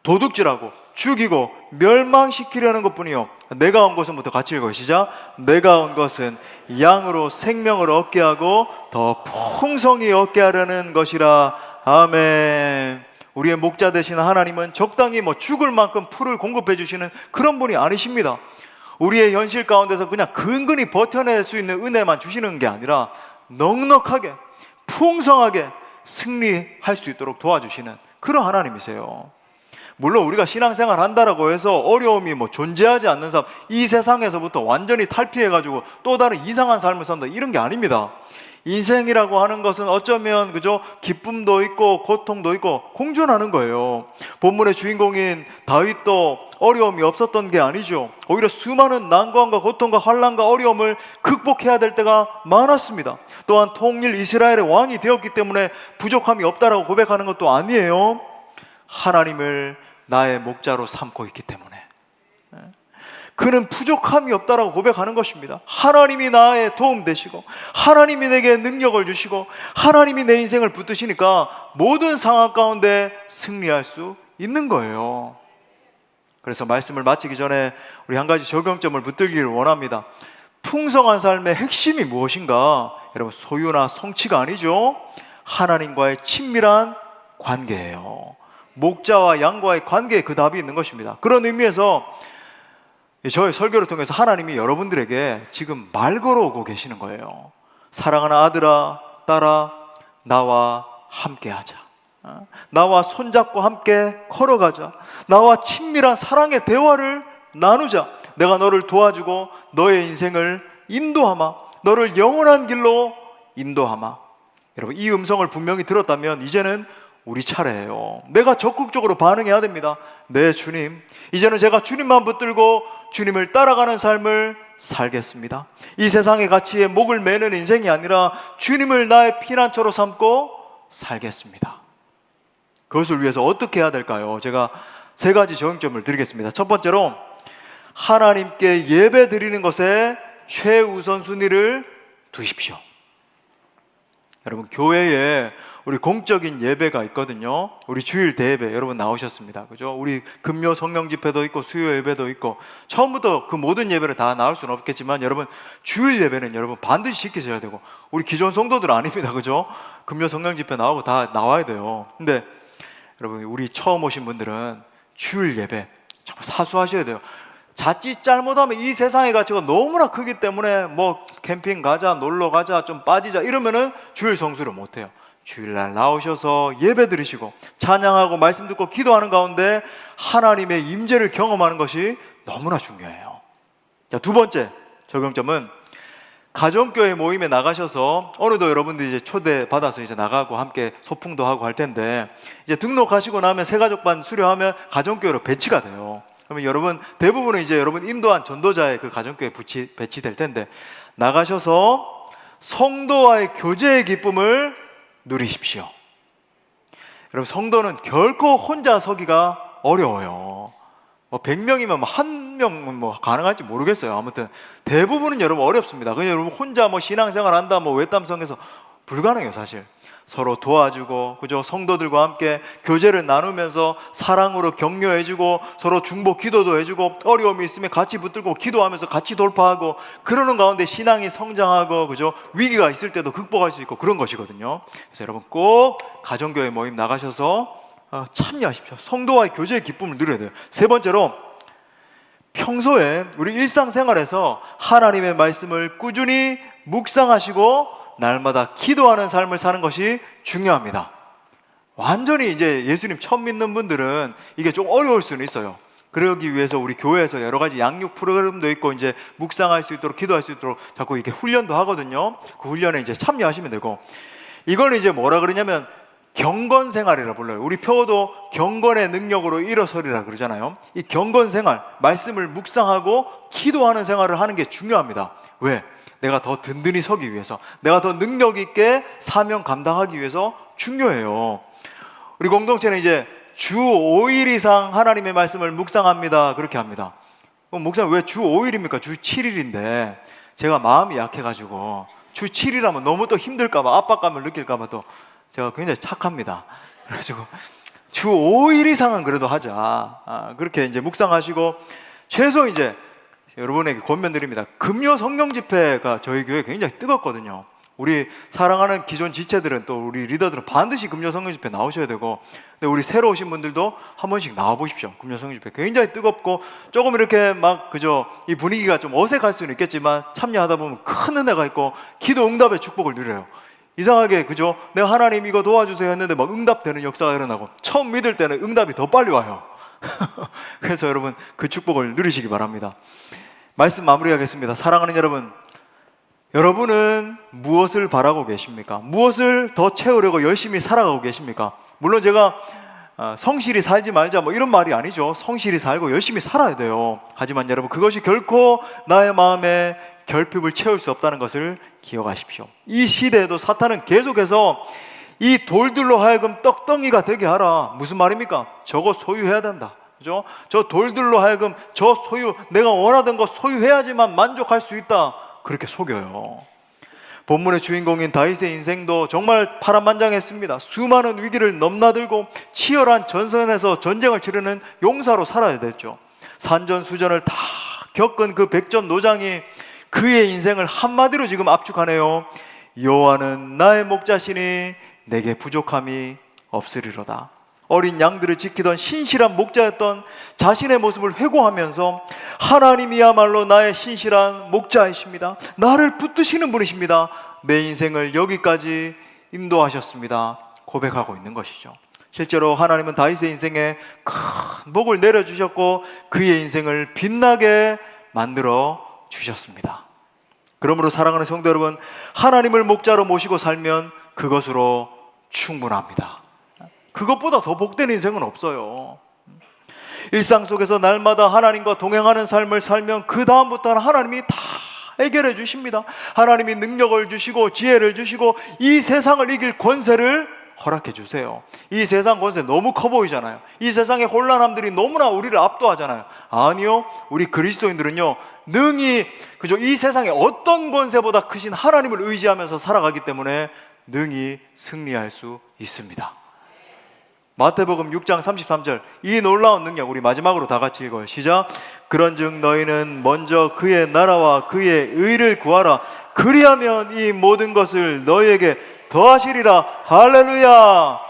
A: 도둑질하고 죽이고 멸망시키려는 것뿐이요, 내가 온 것은, 부터 같이 읽어요. 시작. 내가 온 것은 양으로 생명을 얻게 하고 더 풍성히 얻게 하려는 것이라. 아멘. 우리의 목자 되시는 하나님은 적당히 죽을 만큼 풀을 공급해 주시는 그런 분이 아니십니다. 우리의 현실 가운데서 그냥 근근히 버텨낼 수 있는 은혜만 주시는 게 아니라 넉넉하게 풍성하게 승리할 수 있도록 도와주시는 그런 하나님이세요. 물론 우리가 신앙생활 한다라고 해서 어려움이 존재하지 않는 삶, 이 세상에서부터 완전히 탈피해가지고 또 다른 이상한 삶을 산다, 이런 게 아닙니다. 인생이라고 하는 것은 어쩌면 기쁨도 있고 고통도 있고 공존하는 거예요. 본문의 주인공인 다윗도 어려움이 없었던 게 아니죠. 오히려 수많은 난관과 고통과 환난과 어려움을 극복해야 될 때가 많았습니다. 또한 통일 이스라엘의 왕이 되었기 때문에 부족함이 없다라고 고백하는 것도 아니에요. 하나님을 나의 목자로 삼고 있기 때문에 그는 부족함이 없다라고 고백하는 것입니다. 하나님이 나의 도움 되시고 하나님이 내게 능력을 주시고 하나님이 내 인생을 붙드시니까 모든 상황 가운데 승리할 수 있는 거예요. 그래서 말씀을 마치기 전에 우리 한 가지 적용점을 붙들기를 원합니다. 풍성한 삶의 핵심이 무엇인가? 여러분, 소유나 성취가 아니죠. 하나님과의 친밀한 관계예요. 목자와 양과의 관계에 그 답이 있는 것입니다. 그런 의미에서 저의 설교를 통해서 하나님이 여러분들에게 지금 말 걸어오고 계시는 거예요. 사랑하는 아들아, 딸아, 나와 함께 하자. 나와 손잡고 함께 걸어가자. 나와 친밀한 사랑의 대화를 나누자. 내가 너를 도와주고 너의 인생을 인도하마. 너를 영원한 길로 인도하마. 여러분, 이 음성을 분명히 들었다면 이제는 우리 차례예요. 내가 적극적으로 반응해야 됩니다. 네, 주님, 이제는 제가 주님만 붙들고 주님을 따라가는 삶을 살겠습니다. 이 세상의 가치에 목을 매는 인생이 아니라 주님을 나의 피난처로 삼고 살겠습니다. 그것을 위해서 어떻게 해야 될까요? 제가 세 가지 적용점을 드리겠습니다. 첫 번째로, 하나님께 예배 드리는 것에 최우선순위를 두십시오. 여러분, 교회에 우리 공적인 예배가 있거든요. 우리 주일 대예배 여러분 나오셨습니다. 그죠? 우리 금요 성령 집회도 있고 수요 예배도 있고, 처음부터 그 모든 예배를 다 나올 수는 없겠지만 여러분, 주일 예배는 여러분 반드시 지키셔야 되고, 우리 기존 성도들 아닙니다. 그죠? 금요 성령 집회 나오고 다 나와야 돼요. 근데 여러분, 우리 처음 오신 분들은 주일 예배 정말 사수하셔야 돼요. 자칫 잘못하면 이 세상의 가치가 너무나 크기 때문에 캠핑 가자, 놀러 가자, 좀 빠지자 이러면은 주일 성수를 못해요. 주일날 나오셔서 예배 드리시고 찬양하고 말씀 듣고 기도하는 가운데 하나님의 임재를 경험하는 것이 너무나 중요해요. 자, 두 번째 적용점은, 가정교회 모임에 나가셔서 오늘도 여러분들이 이제 초대받아서 이제 나가고 함께 소풍도 하고 할 텐데, 이제 등록하시고 나면 새가족반 수료하면 가정교회로 배치가 돼요. 그러면 여러분 대부분은 이제 여러분 인도한 전도자의 그 가정교회 배치될 텐데, 나가셔서 성도와의 교제의 기쁨을 누리십시오. 여러분, 성도는 결코 혼자 서기가 어려워요. 100명이면 1명은 가능할지 모르겠어요. 아무튼 대부분은 여러분 어렵습니다. 그냥 여러분 혼자 신앙생활 한다, 외딴성에서 불가능해요. 사실 서로 도와주고, 그죠? 성도들과 함께 교제를 나누면서 사랑으로 격려해주고, 서로 중보 기도도 해주고, 어려움이 있으면 같이 붙들고 기도하면서 같이 돌파하고, 그러는 가운데 신앙이 성장하고, 그죠? 위기가 있을 때도 극복할 수 있고, 그런 것이거든요. 그래서 여러분 꼭 가정교회 모임 나가셔서 참여하십시오. 성도와의 교제의 기쁨을 누려야 돼요. 세 번째로, 평소에 우리 일상생활에서 하나님의 말씀을 꾸준히 묵상하시고 날마다 기도하는 삶을 사는 것이 중요합니다. 완전히 이제 예수님 처음 믿는 분들은 이게 좀 어려울 수는 있어요. 그러기 위해서 우리 교회에서 여러 가지 양육 프로그램도 있고, 이제 묵상할 수 있도록, 기도할 수 있도록 자꾸 이렇게 훈련도 하거든요. 그 훈련에 이제 참여하시면 되고, 이걸 이제 뭐라 그러냐면 경건 생활이라 불러요. 우리 표어도 경건의 능력으로 일어서리라 그러잖아요. 이 경건 생활, 말씀을 묵상하고 기도하는 생활을 하는 게 중요합니다. 왜? 내가 더 든든히 서기 위해서, 내가 더 능력 있게 사명 감당하기 위해서 중요해요. 우리 공동체는 이제 주 5일 이상 하나님의 말씀을 묵상합니다, 그렇게 합니다. 목사님 왜 주 5일입니까? 주 7일인데 제가 마음이 약해가지고 주 7일하면 너무 또 힘들까봐, 압박감을 느낄까봐 또 제가 굉장히 착합니다. 그래가지고 주 5일 이상은 그래도 하자, 그렇게 이제 묵상하시고, 최소 이제 여러분에게 권면드립니다. 금요 성령 집회가 저희 교회 굉장히 뜨겁거든요. 우리 사랑하는 기존 지체들은, 또 우리 리더들은 반드시 금요 성령 집회 나오셔야 되고, 근데 우리 새로 오신 분들도 한 번씩 나와 보십시오. 금요 성령 집회 굉장히 뜨겁고, 조금 이렇게 막 그저 이 분위기가 좀 어색할 수는 있겠지만 참여하다 보면 큰 은혜가 있고 기도 응답의 축복을 누려요. 이상하게 그죠? 내가 하나님 이거 도와주세요 했는데 막 응답되는 역사가 일어나고, 처음 믿을 때는 응답이 더 빨리 와요. 그래서 여러분 그 축복을 누리시기 바랍니다. 말씀 마무리하겠습니다. 사랑하는 여러분, 여러분은 무엇을 바라고 계십니까? 무엇을 더 채우려고 열심히 살아가고 계십니까? 물론 제가 성실히 살지 말자 뭐 이런 말이 아니죠. 성실히 살고 열심히 살아야 돼요. 하지만 여러분, 그것이 결코 나의 마음에 결핍을 채울 수 없다는 것을 기억하십시오. 이 시대에도 사탄은 계속해서 이 돌들로 하여금 떡덩이가 되게 하라. 무슨 말입니까? 저거 소유해야 된다, 그죠? 저 돌들로 하여금 저 소유, 내가 원하던 거 소유해야지만 만족할 수 있다, 그렇게 속여요. 본문의 주인공인 다윗의 인생도 정말 파란만장했습니다. 수많은 위기를 넘나들고 치열한 전선에서 전쟁을 치르는 용사로 살아야 됐죠. 산전수전을 다 겪은 그 백전노장이 그의 인생을 한마디로 지금 압축하네요. 여호와는 나의 목자시니 내게 부족함이 없으리로다. 어린 양들을 지키던 신실한 목자였던 자신의 모습을 회고하면서 하나님이야말로 나의 신실한 목자이십니다. 나를 붙드시는 분이십니다. 내 인생을 여기까지 인도하셨습니다, 고백하고 있는 것이죠. 실제로 하나님은 다윗의 인생에 큰 복을 내려주셨고 그의 인생을 빛나게 만들어 주셨습니다. 그러므로 사랑하는 성도 여러분, 하나님을 목자로 모시고 살면 그것으로 충분합니다. 그것보다 더 복된 인생은 없어요. 일상 속에서 날마다 하나님과 동행하는 삶을 살면 그 다음부터는 하나님이 다 해결해 주십니다. 하나님이 능력을 주시고 지혜를 주시고 이 세상을 이길 권세를 허락해 주세요. 이 세상 권세 너무 커 보이잖아요. 이 세상의 혼란함들이 너무나 우리를 압도하잖아요. 아니요, 우리 그리스도인들은요 능히 그죠, 이 세상의 어떤 권세보다 크신 하나님을 의지하면서 살아가기 때문에 능히 승리할 수 있습니다. 마태복음 6장 33절, 이 놀라운 능력 우리 마지막으로 다 같이 읽어요. 시작. 그런즉 너희는 먼저 그의 나라와 그의 의를 구하라. 그리하면 이 모든 것을 너희에게 더하시리라. 할렐루야.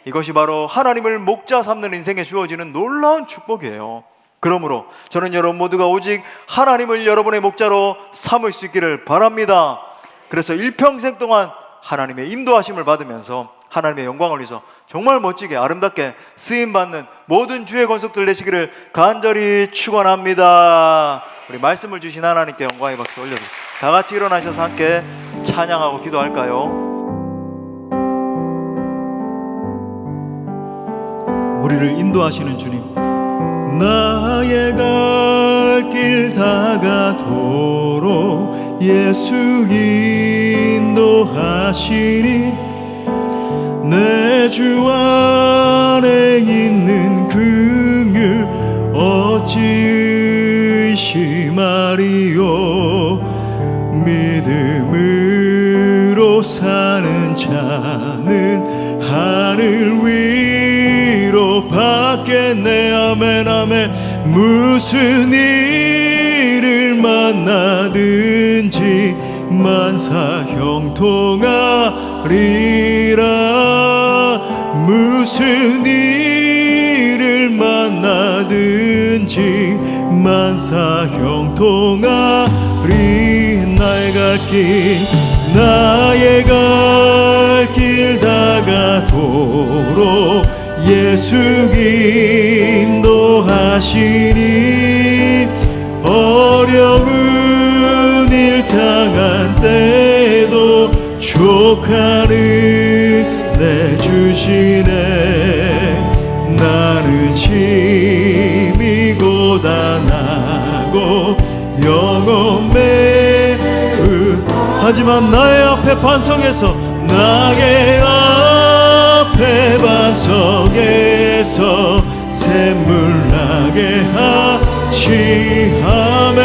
A: 이것이 바로 하나님을 목자 삼는 인생에 주어지는 놀라운 축복이에요. 그러므로 저는 여러분 모두가 오직 하나님을 여러분의 목자로 삼을 수 있기를 바랍니다. 그래서 일평생 동안 하나님의 인도하심을 받으면서 하나님의 영광을 위해서 정말 멋지게 아름답게 쓰임받는 모든 주의 권속들 되시기를 간절히 축원합니다. 우리 말씀을 주신 하나님께 영광의 박수 올려드립니다. 다 같이 일어나셔서 함께 찬양하고 기도할까요? 우리를 인도하시는 주님, 나의 갈 길 다가도록 예수 인도하시니 내 주 안에 있는 긍휼 어찌 의심하리요. 믿음으로 사는 자는 하늘 위로 받겠네. 아멘 아멘. 무슨 일을 만나든지 만사 형통하리라. 무슨 일을 만나든지 만사 형통하리. 나의 갈 길 다가도록 예수 인도하시니 어려운 일 당한 때도 족하는 내 주시네. 나는 힘이 고단하고 영혼 매우
B: 하지만 나의 앞에 반석에서, 나의 앞에 반석에서 샘물 나게 하시하매,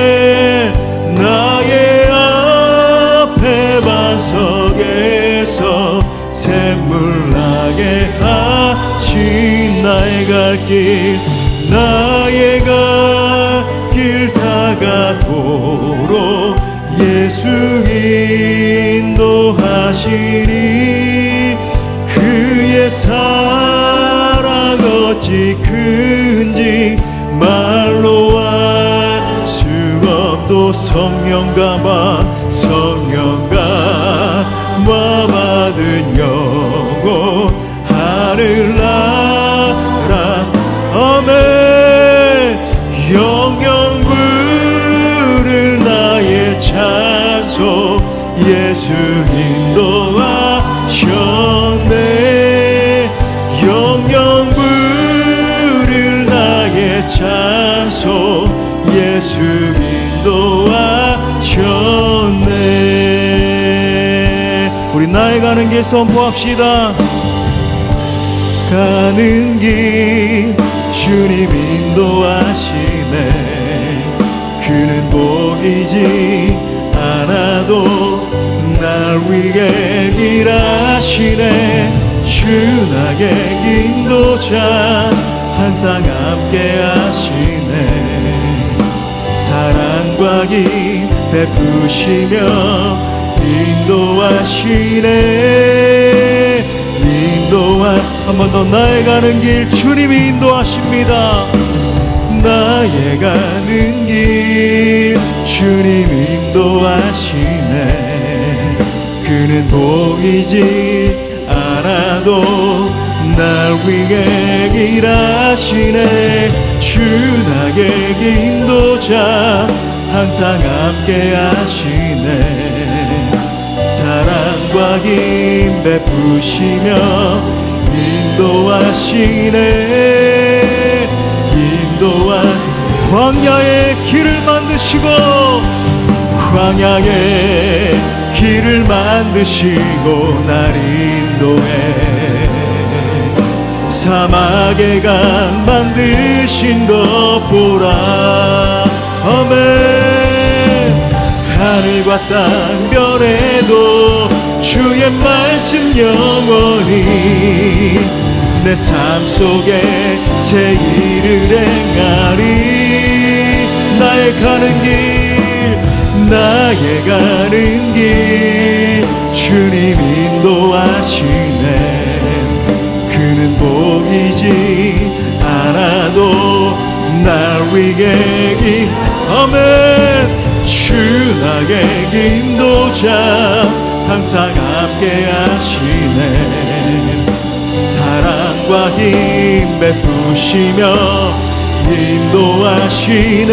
B: 나의 앞에 반석에서 샘물 나게 하신 나의 갈 길, 나의 갈 길 다가도록 예수 인도하시니, 그의 사랑 어찌 큰지 말로 알 수 없도, 성령감화 받은 영혼 하늘나라. 아멘. 영영 부를 나의 찬송, 예수 인도하셨네. 영영 부를 나의 찬송, 예수 인도하셨네. 우리 나의 가는 길 선포합시다. 가는 길 주님 인도하시네. 그는 보이지 않아도 날 위해 일하시네. 주 나의 인도자 항상 함께 하시네. 사랑과 힘 베푸시며 인도하시네. 한 번 더. 나의 가는 길 주님이 인도하십니다. 나의 가는 길 주님 인도하시네. 그는 보이지 않아도 날 위해 일하시네. 주 나의 인도자 항상 함께 하시네. 사랑과 힘 베푸시며 인도하시네. 광야의 길을 만드시고, 광야의 길을 만드시고 날 인도해. 사막의 강 만드신 것 보라. 아멘. 하늘과 땅 별에도 주의 말씀 영원히 내 삶 속에 새 일을 행하리. 나의 가는 길, 나의 가는 길 주님 인도하시네. 그는 보이지 않아도 날 위해 아멘. 주 나의 인도자 항상 함께 하시네. 사랑과 힘 베푸시며 인도하시네.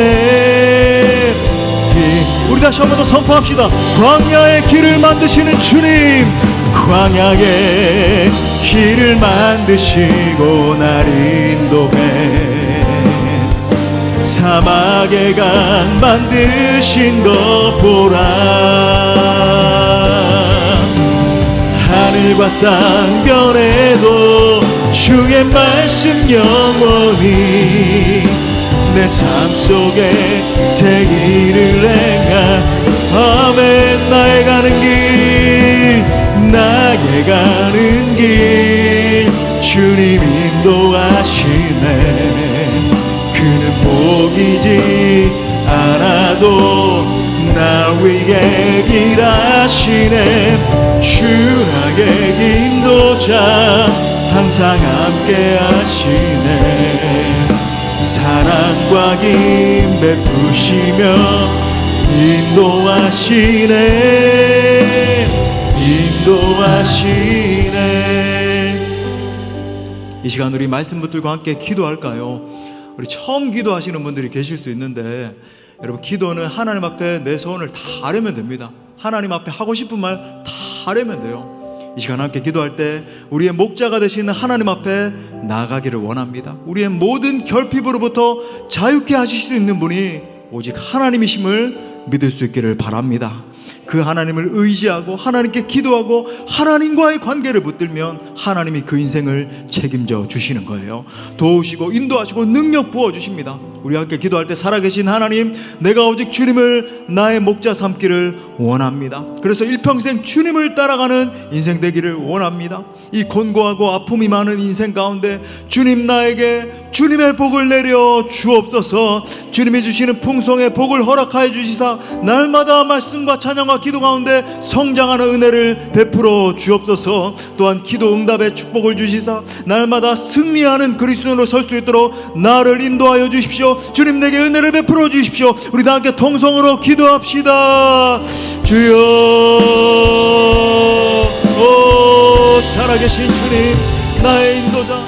B: 우리 다시 한 번 더 선포합시다. 광야의 길을 만드시는 주님, 광야의 길을 만드시고 날 인도해. 사막의 강 만드신 것 보라. 하늘과 땅 별에도 주의 말씀 영원히 내 삶 속에 새 일을 행하. 아멘. 나의 가는 길, 나의 가는 길 주님 인도하시네. 그는 보이지 않아도 날 위해 일하시네. 주 나의 인도자 항상 함께 하시네. 사랑과 힘 베푸시며 인도하시네. 인도하시네. 이 시간 우리 말씀 붙들고 함께 기도할까요? 우리 처음 기도하시는 분들이 계실 수 있는데, 여러분, 기도는 하나님 앞에 내 소원을 다 아뢰면 됩니다. 하나님 앞에 하고 싶은 말 다 아뢰면 돼요. 이 시간 함께 기도할 때 우리의 목자가 되시는 하나님 앞에 나가기를 원합니다. 우리의 모든 결핍으로부터 자유케 하실 수 있는 분이 오직 하나님이심을 믿을 수 있기를 바랍니다. 그 하나님을 의지하고 하나님께 기도하고 하나님과의 관계를 붙들면 하나님이 그 인생을 책임져 주시는 거예요. 도우시고 인도하시고 능력 부어주십니다. 우리 함께 기도할 때 살아계신 하나님, 내가 오직 주님을 나의 목자 삼기를 원합니다. 그래서 일평생 주님을 따라가는 인생 되기를 원합니다. 이 곤고하고 아픔이 많은 인생 가운데 주님 나에게 주님의 복을 내려 주옵소서. 주님이 주시는 풍성의 복을 허락하여 주시사 날마다 말씀과 찬양과 기도 가운데 성장하는 은혜를 베풀어 주옵소서. 또한 기도 응답의 축복을 주시사 날마다 승리하는 그리스도인으로 설 수 있도록 나를 인도하여 주십시오. 주님 내게 은혜를 베풀어 주십시오. 우리 다 함께 통성으로 기도합시다. 주여, 오 살아계신 주님, 나의 인도자,